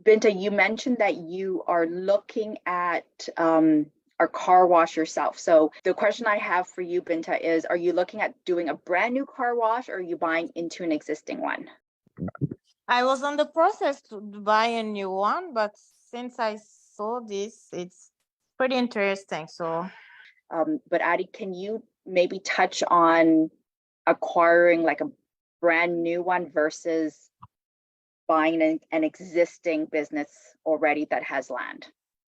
Binta, you mentioned that you are looking at a car wash yourself. So the question I have for you, Binta, is are you looking at doing a brand new car wash, or are you buying into an existing one? I was on the process to buy a new one, but since I saw this, it's pretty interesting. So, but Addie, can you maybe touch on acquiring like a brand new one versus buying an existing business already that has land?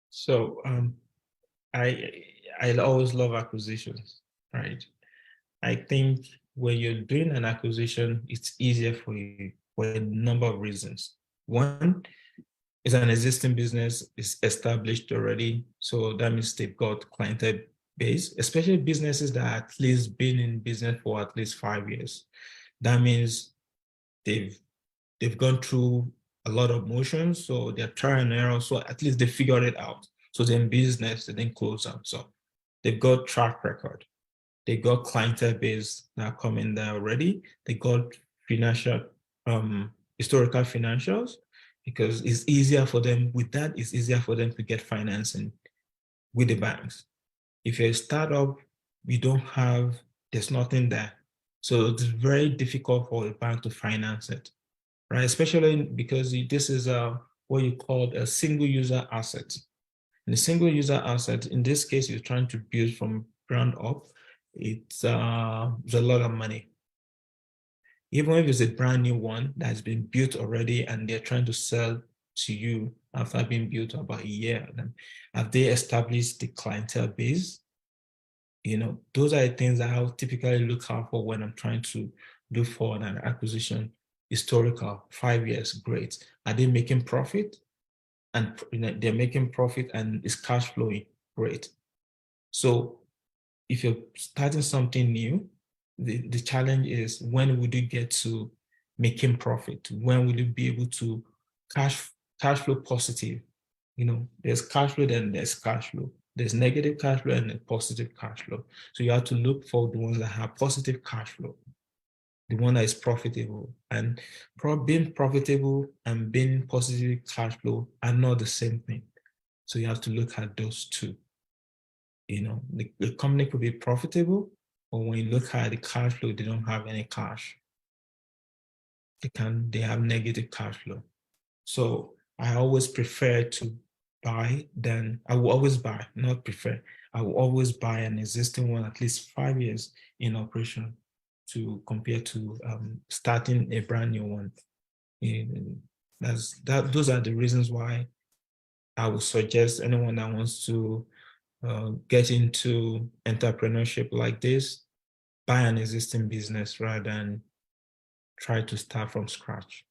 So I always love acquisitions, right? I think when you're doing an acquisition, it's easier for you for a number of reasons. One is an existing business is established already, so that means they've got clientele base, especially businesses that at least been in business for at least 5 years. That means they've gone through a lot of motions, so they're trial and error, so at least they figured it out. So they're in business, they didn't close out. So they've got track record. They got clientele base that are coming there already. They got financial, historical financials, because it's easier for them with that. It's easier for them to get financing with the banks. If you're a startup, you don't have, there's nothing there. So it's very difficult for a bank to finance it, right? Especially because this is what you call a single user asset. And a single user asset, in this case, you're trying to build from ground up. It's a lot of money. Even if it's a brand new one that's been built already and they're trying to sell to you after being built about a year, then have they established the clientele base? You know, those are the things that I typically look out for when I'm trying to look for an acquisition. Historical, 5 years, great. Are they making profit? And they're making profit and it's cash flowing, great. So if you're starting something new, the challenge is, when would you get to making profit? When will you be able to cash flow positive? You know, there's cash flow, then there's cash flow. There's negative cash flow and then positive cash flow. So you have to look for the ones that have positive cash flow, the one that is profitable. And being profitable and being positive cash flow are not the same thing. So you have to look at those two. You know, the company could be profitable, but when you look at the cash flow, they don't have any cash. They have negative cash flow. So I always prefer to buy I will always buy, not prefer. I will always buy an existing one, at least 5 years in operation, to compare to starting a brand new one. Those are the reasons why I would suggest anyone that wants to get into entrepreneurship like this, buy an existing business rather than try to start from scratch.